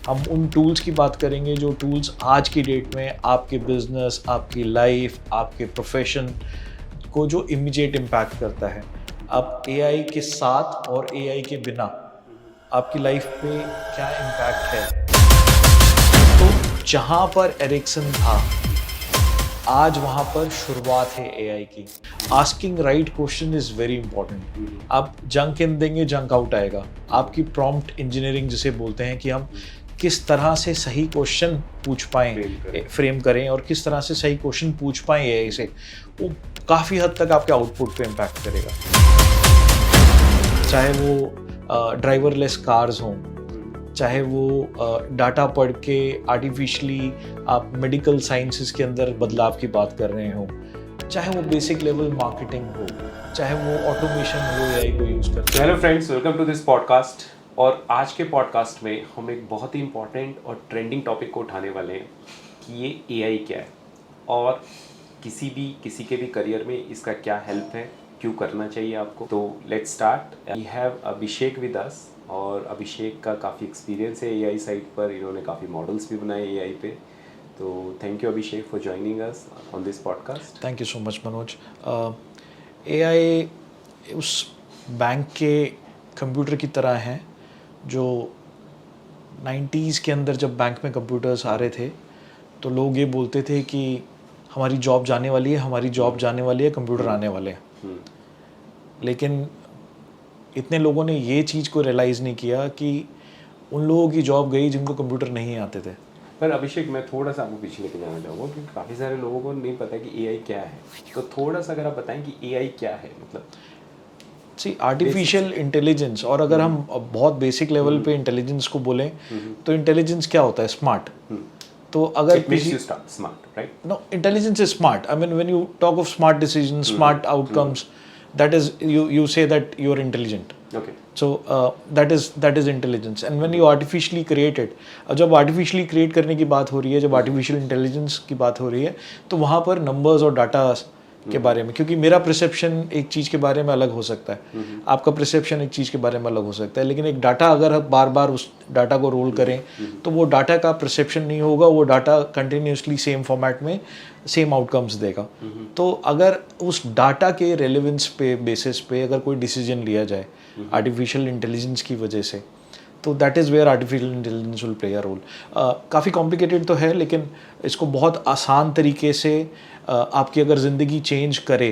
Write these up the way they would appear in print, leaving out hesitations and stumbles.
हम उन टूल्स की बात करेंगे जो टूल्स आज की डेट में आपके बिजनेस, आपकी लाइफ, आपके प्रोफेशन को जो इमीडिएट इम्पैक्ट करता है। अब एआई के साथ और एआई के बिना आपकी लाइफ पे क्या इम्पैक्ट है। तो जहाँ पर एरिक्सन था, आज वहाँ पर शुरुआत है एआई की। Asking right question is very important. आप जंक इन देंगे, जंक आउट आएगा। आपकी प्रॉम्प्ट इंजीनियरिंग जिसे बोलते हैं कि हम किस तरह से सही क्वेश्चन पूछ पाएँ, फ्रेम करें और किस तरह से सही क्वेश्चन पूछ पाएँ एआई से, वो काफ़ी हद तक आपके आउटपुट पे इम्पैक्ट करेगा। चाहे वो ड्राइवरलेस कार्स हों, चाहे वो डाटा पढ़ के आर्टिफिशियली आप मेडिकल साइंसेस के अंदर बदलाव की बात कर रहे हो, चाहे वो बेसिक लेवल मार्केटिंग हो, चाहे वो ऑटोमेशन हो एआई को यूज़ करके। Hello friends, welcome to this podcast. और आज के पॉडकास्ट में हम एक बहुत ही इंपॉर्टेंट और ट्रेंडिंग टॉपिक को उठाने वाले हैं कि ये एआई क्या है और किसी के भी करियर में इसका क्या हेल्प है, क्यों करना चाहिए आपको। तो let's start. We have Abhishek with us और अभिषेक का काफ़ी एक्सपीरियंस है एआई साइट पर। इन्होंने काफ़ी मॉडल्स भी बनाए एआई पे। तो thank you Abhishek for joining us on this podcast. Thank you so much Manoj. AI उस बैंक के कंप्यूटर की तरह है जो 90s के अंदर जब बैंक में कंप्यूटर्स आ रहे थे तो लोग ये बोलते थे कि हमारी जॉब जाने वाली है, हमारी जॉब जाने वाली है, कंप्यूटर आने वाले हैं। लेकिन इतने लोगों ने ये चीज़ को रियलाइज़ नहीं किया कि उन लोगों की जॉब गई जिनको कंप्यूटर नहीं आते थे। पर अभिषेक, मैं थोड़ा सा आपको पीछे लेके जाना चाहूँगा क्योंकि काफ़ी सारे लोगों को नहीं पता कि एआई क्या है। तो थोड़ा सा अगर आप बताएं कि एआई क्या है, मतलब आर्टिफिशियल इंटेलिजेंस। और अगर हम बहुत बेसिक लेवल पे इंटेलिजेंस को बोलें तो इंटेलिजेंस क्या होता है? स्मार्ट। तो अगर smart, right? No, intelligence is smart. I mean when you talk of smart decision, smart outcomes, that is you say that you're intelligent. Okay. So that is intelligence. And when you artificially create it, जब artificially create करने की बात हो रही है, जब artificial intelligence की बात हो रही है, तो वहाँ पर numbers और data के बारे में, क्योंकि मेरा परसेप्शन एक चीज़ के बारे में अलग हो सकता है, आपका परसेप्शन एक चीज़ के बारे में अलग हो सकता है, लेकिन एक डाटा अगर हम बार बार उस डाटा को रोल करें तो वो डाटा का परसेप्शन नहीं होगा, वो डाटा कंटिन्यूसली सेम फॉर्मेट में सेम आउटकम्स देगा। तो अगर उस डाटा के रेलेवेंस पे बेसिस पे अगर कोई डिसीजन लिया जाए आर्टिफिशियल इंटेलिजेंस की वजह से, तो that is where artificial intelligence will play a role. काफ़ी कॉम्प्लिकेटेड तो है, लेकिन इसको बहुत आसान तरीके से आपकी अगर ज़िंदगी चेंज करे,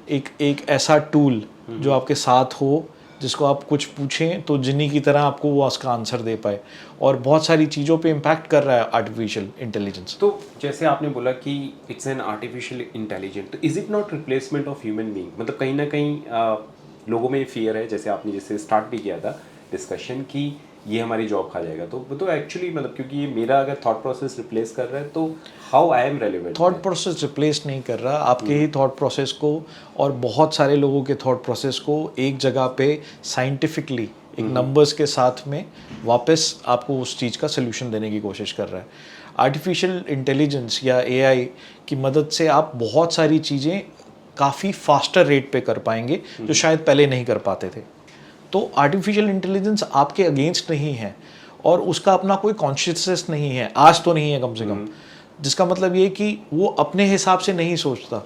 एक ऐसा टूल जो आपके साथ हो, जिसको आप कुछ पूछें तो जिन्हीं की तरह आपको वो उसका आंसर दे पाए, और बहुत सारी चीज़ों पे इम्पैक्ट कर रहा है आर्टिफिशियल इंटेलिजेंस। तो जैसे आपने बोला कि इट्स एन आर्टिफिशियल इंटेलिजेंट, तो is it not replacement of human being? मतलब कहीं ना कहीं लोगों में ये फियर है, जैसे आपने जैसे स्टार्ट भी किया था डिस्कशन कि ये हमारी जॉब खा जाएगा। तो वो तो एक्चुअली मतलब क्योंकि ये मेरा अगर थॉट प्रोसेस रिप्लेस कर रहा है तो how I am relevant? Thought process replace नहीं कर रहा, आपके ही थॉट प्रोसेस को और बहुत सारे लोगों के थॉट प्रोसेस को एक जगह पे साइंटिफिकली एक नंबर्स के साथ में वापस आपको उस चीज़ का सोल्यूशन देने की कोशिश कर रहा है। आर्टिफिशियल इंटेलिजेंस या एआई की मदद से आप बहुत सारी चीज़ें काफ़ी फास्टर रेट पे कर पाएंगे जो शायद पहले नहीं कर पाते थे। तो आर्टिफिशियल इंटेलिजेंस आपके अगेंस्ट नहीं है और उसका अपना कोई कॉन्शियसनेस नहीं है, आज तो नहीं है कम से कम। जिसका मतलब ये कि वो अपने हिसाब से नहीं सोचता,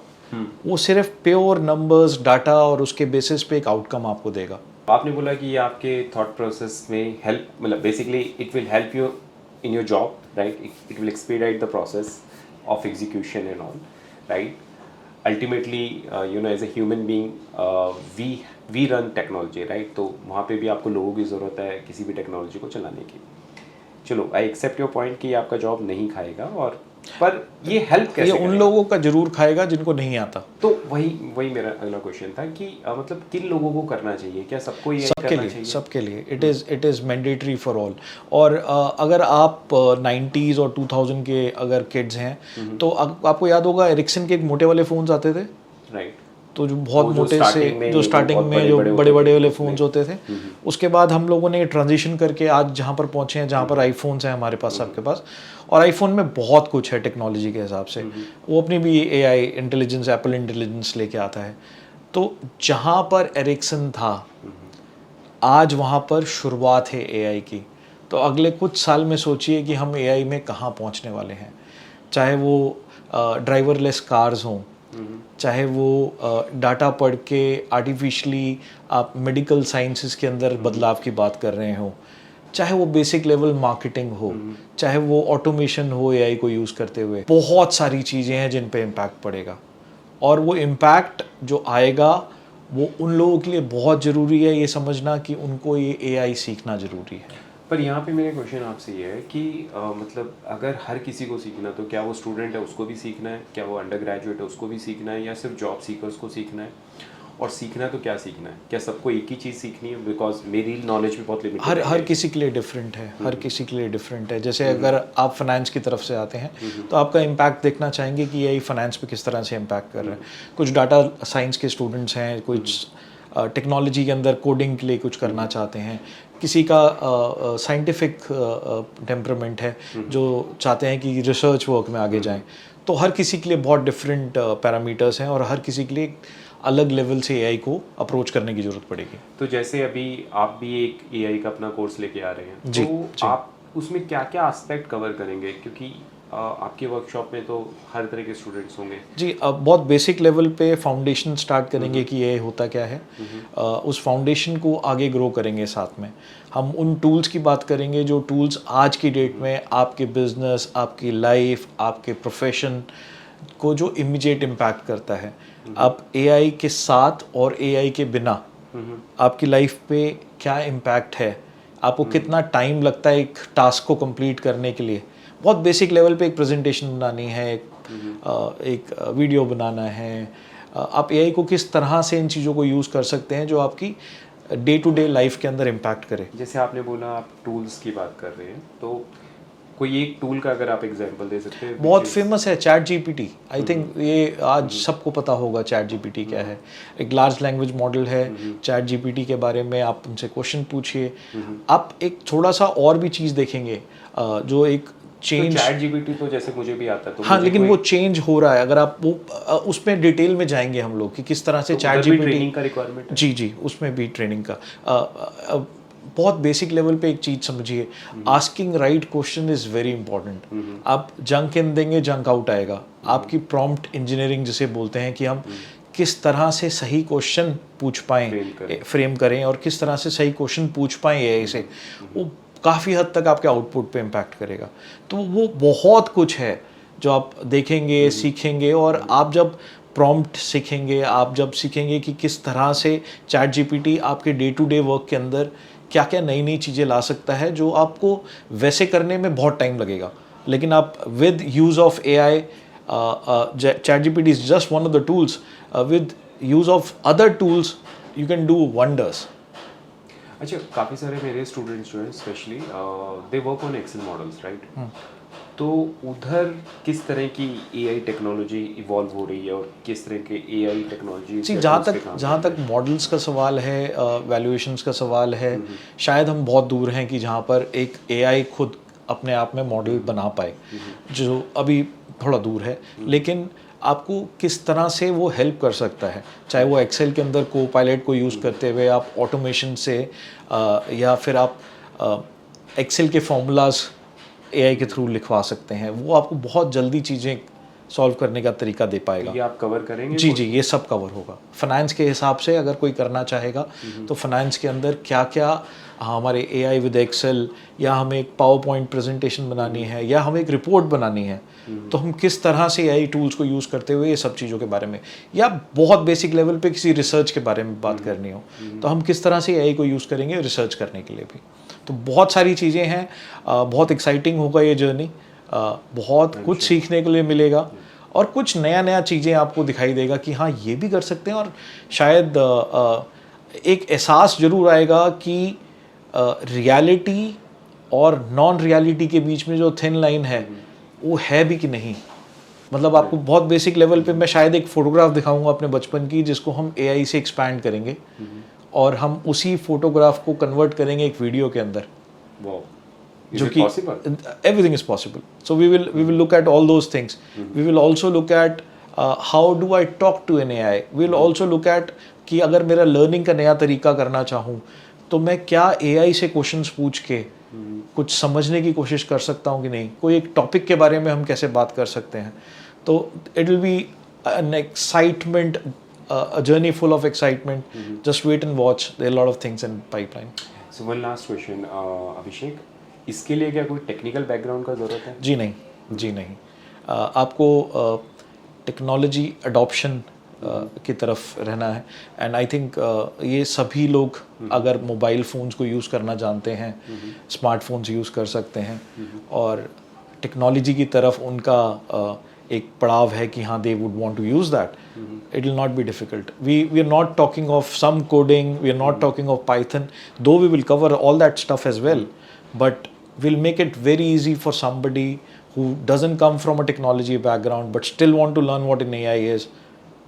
वो सिर्फ प्योर नंबर्स, डाटा और उसके बेसिस पे एक आउटकम आपको देगा। आपने बोला कि ये आपके थॉट प्रोसेस में हेल्प, मतलब basically it will help you in your job, right? It will expedite the process of execution and all, right? Ultimately as a human being we run technology, right? तो वहाँ पे भी आपको लोगों की ज़रूरत है किसी भी टेक्नोलॉजी को चलाने की। चलो, आई एक्सेप्ट योर पॉइंट कि आपका जॉब नहीं खाएगा, और पर ये हेल्प कैसे ये उन लोगों का जरूर खाएगा जिनको नहीं आता। तो वही मेरा अगला क्वेश्चन था कि मतलब किन लोगों को करना चाहिए? क्या सबको ये करना चाहिए? सबके लिए it is mandatory for all. और अगर आप 90s और 2000 के अगर किड्स हैं तो आपको याद होगा एरिक्सन के एक मोटे वाले फ़ोन्स आते थे, राइट? तो जो बहुत मोटे से, जो स्टार्टिंग में जो बड़े बड़े वाले फ़ोन्स होते थे, उसके बाद हम लोगों ने ट्रांजिशन करके आज जहाँ पर पहुँचे हैं, जहाँ पर आईफोन्स हैं हमारे पास, सबके पास। और आईफोन में बहुत कुछ है टेक्नोलॉजी के हिसाब से, वो अपनी भी एआई इंटेलिजेंस, एप्पल इंटेलिजेंस लेके आता है। तो जहाँ पर एरिक्सन था, आज वहाँ पर शुरुआत है एआई की। तो अगले कुछ साल में सोचिए कि हम एआई में कहाँ पहुँचने वाले हैं। चाहे वो ड्राइवरलेस कार्स हों, चाहे वो डाटा पढ़ के आर्टिफिशियली आप मेडिकल साइंसेस के अंदर बदलाव की बात कर रहे हो, चाहे वो बेसिक लेवल मार्केटिंग हो, चाहे वो ऑटोमेशन हो एआई को यूज़ करते हुए, बहुत सारी चीज़ें हैं जिन पे इम्पैक्ट पड़ेगा। और वो इम्पैक्ट जो आएगा वो उन लोगों के लिए बहुत ज़रूरी है ये समझना कि उनको ये एआई सीखना ज़रूरी है। पर यहाँ पे मेरा क्वेश्चन आपसे ये है कि मतलब अगर हर किसी को सीखना, तो क्या वो स्टूडेंट है उसको भी सीखना है, क्या वो अंडर ग्रेजुएट है उसको भी सीखना है, या सिर्फ जॉब सीकर्स को सीखना है? और सीखना तो क्या सीखना है? क्या सबको एक ही चीज़ सीखनी है? बिकॉज मेरी नॉलेज भी बहुत लिमिटेड है। हर किसी के लिए डिफरेंट है, हर किसी के लिए डिफरेंट है। जैसे अगर आप फाइनेंस की तरफ से आते हैं तो आपका इम्पैक्ट देखना चाहेंगे कि यही फाइनेंस पे किस तरह से इम्पैक्ट कर रहा है। कुछ डाटा साइंस के स्टूडेंट्स हैं, कुछ टेक्नोलॉजी के अंदर कोडिंग के लिए कुछ करना चाहते हैं, किसी का साइंटिफिक टेम्परामेंट है जो चाहते हैं कि रिसर्च वर्क में आगे जाएं। तो हर किसी के लिए बहुत डिफरेंट पैरामीटर्स हैं और हर किसी के लिए अलग लेवल से एआई को अप्रोच करने की ज़रूरत पड़ेगी। तो जैसे अभी आप भी एक एआई का अपना कोर्स लेके आ रहे हैं, जी, तो जी। आप उसमें क्या क्या एस्पेक्ट कवर करेंगे? क्योंकि आपके वर्कशॉप में तो हर तरह के स्टूडेंट्स होंगे। जी, अब बहुत बेसिक लेवल पे फाउंडेशन स्टार्ट करेंगे कि ये होता क्या है। उस फाउंडेशन को आगे ग्रो करेंगे। साथ में हम उन टूल्स की बात करेंगे जो टूल्स आज की डेट में आपके बिजनेस, आपकी लाइफ, आपके प्रोफेशन को जो इमीडिएट इम्पैक्ट करता है। अब एआई के साथ और एआई के बिना आपकी लाइफ पे क्या इम्पैक्ट है, आपको कितना टाइम लगता है एक टास्क को कंप्लीट करने के लिए। बहुत बेसिक लेवल पे एक प्रेजेंटेशन बनानी है, एक वीडियो बनाना है, आप एआई को किस तरह से इन चीज़ों को यूज़ कर सकते हैं जो आपकी डे टू डे लाइफ के अंदर इम्पैक्ट करे। जैसे आपने बोला आप टूल्स की बात कर रहे हैं, तो कोई एक टूल का अगर आप एग्जांपल दे सकते हैं? बहुत फेमस है चैट जीपीटी। आई थिंक ये आज सबको पता होगा चैट जीपीटी क्या है। एक लार्ज लैंग्वेज मॉडल है। चैट जीपीटी के बारे में आप उनसे क्वेश्चन पूछिए। आप एक थोड़ा सा और भी चीज़ देखेंगे जो एक चेंज। चैट जीपीटी तो जैसे मुझे भी आता है, तो हाँ, लेकिन वो चेंज हो रहा है। अगर आप वो उसमें डिटेल में जाएंगे हम लोग कि किस तरह से चैट जीपीटी ट्रेनिंग का रिक्वायरमेंट है। जी, उसमें भी ट्रेनिंग का बहुत बेसिक लेवल पे एक चीज़ समझिए, asking right question is very important. आप जंक इन देंगे, जंक आउट आएगा। आपकी प्रॉम्प्ट इंजीनियरिंग जिसे बोलते हैं कि हम किस तरह से सही क्वेश्चन पूछ पाएँ, फ्रेम करें और किस तरह से सही क्वेश्चन पूछ पाएँ एआई से, वो काफ़ी हद तक आपके आउटपुट पे इम्पैक्ट करेगा। तो वो बहुत कुछ है जो आप देखेंगे, सीखेंगे। और आप जब प्रॉम्प्ट सीखेंगे, आप जब सीखेंगे कि किस तरह से चैट जीपीटी आपके डे टू डे वर्क के अंदर क्या क्या नई नई चीज़ें ला सकता है जो आपको वैसे करने में बहुत टाइम लगेगा, लेकिन आप with use of AI, chat GPT is just one of the tools, with use of other tools you can do wonders. अच्छा, काफ़ी सारे मेरे स्टूडेंट्स जो हैं specially they work on Excel models, right? तो उधर किस तरह की एआई टेक्नोलॉजी इवॉल्व हो रही है और किस तरह के एआई टेक्नोलॉजी? जी, जहाँ तक मॉडल्स का सवाल है, वैल्यूएशंस का सवाल है, शायद हम बहुत दूर हैं कि जहाँ पर एक एआई खुद अपने आप में मॉडल बना पाए, जो अभी थोड़ा दूर है। लेकिन आपको किस तरह से वो हेल्प कर सकता है, चाहे वो एक्सेल के अंदर को पायलट को यूज़ करते हुए आप ऑटोमेशन से, या फिर आप एक्सेल के फॉर्मूलाज एआई के थ्रू लिखवा सकते हैं, वो आपको बहुत जल्दी चीज़ें सॉल्व करने का तरीका दे पाएगा। ये आप कवर करेंगे? जी, ये सब कवर होगा। फाइनेंस के हिसाब से अगर कोई करना चाहेगा तो फाइनेंस के अंदर क्या क्या हमारे एआई विद एक्सेल, या हमें एक पावर पॉइंट प्रेजेंटेशन बनानी है, या हमें एक रिपोर्ट बनानी है, तो हम किस तरह से एआई टूल्स को यूज़ करते हुए ये सब चीज़ों के बारे में, या बहुत बेसिक लेवल पे किसी रिसर्च के बारे में बात करनी हो तो हम किस तरह से एआई को यूज़ करेंगे रिसर्च करने के लिए भी। तो बहुत सारी चीज़ें हैं। बहुत एक्साइटिंग होगा ये जर्नी। बहुत कुछ सीखने के लिए मिलेगा और कुछ नया चीज़ें आपको दिखाई देगा कि हाँ, ये भी कर सकते हैं। और शायद एक एहसास ज़रूर आएगा कि रियलिटी और नॉन रियलिटी के बीच में जो थिन लाइन है वो है भी कि नहीं। मतलब आपको बहुत बेसिक लेवल पे मैं शायद एक फ़ोटोग्राफ दिखाऊंगा अपने बचपन की, जिसको हम एआई से एक्सपैंड करेंगे और हम उसी फोटोग्राफ को कन्वर्ट करेंगे एक वीडियो के अंदर। जो कि everything is possible. So we will look at all those things. We will also look at how do I talk to an AI. We will also look at कि अगर मेरा लर्निंग का नया तरीका करना चाहूँ तो मैं क्या AI से क्वेश्चंस पूछ के कुछ समझने की कोशिश कर सकता हूँ कि नहीं, कोई एक टॉपिक के बारे में हम कैसे बात कर सकते हैं, तो it will be an excitement, a journey full of excitement. Just wait and watch. There are a lot of things in pipeline. So one last question, अभिषेक, इसके लिए क्या कोई टेक्निकल बैकग्राउंड का ज़रूरत है? जी नहीं, जी नहीं. आपको टेक्नोलॉजी अडॉप्शन की तरफ रहना है. एंड आई थिंक ये सभी लोग अगर मोबाइल फ़ोन्स को यूज़ करना जानते हैं, स्मार्टफोन्स यूज़ कर सकते हैं, और टेक्नोलॉजी की तरफ उनका एक पड़ाव है कि हाँ, they would want to use that, it will not be difficult. We are not talking of some coding, we are not talking of Python, though we will cover all that stuff as well, but we'll make it very easy for somebody who doesn't come from a technology background but still want to learn what an AI is.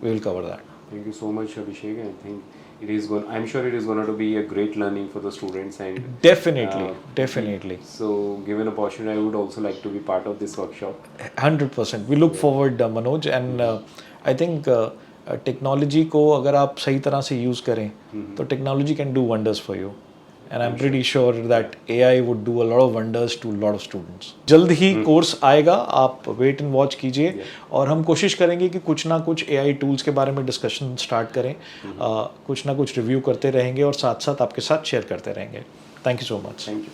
We will cover that. Thank you so much, Abhishek. I think I'm sure it is going to be a great learning for the students, and Definitely. So given opportunity, I would also like to be part of this workshop. 100%. We look forward, Manoj, and I think technology को अगर आप सही तरह से use करें तो technology can do wonders for you, and I am pretty sure that AI would do a lot of wonders to lot of students. जल्द ही कोर्स आएगा, आप वेट एंड वॉच कीजिए, और हम कोशिश करेंगे कि कुछ ना कुछ AI टूल्स के बारे में डिस्कशन स्टार्ट करें, कुछ ना कुछ रिव्यू करते रहेंगे और साथ साथ आपके साथ शेयर करते रहेंगे. Thank you so much. Thank you.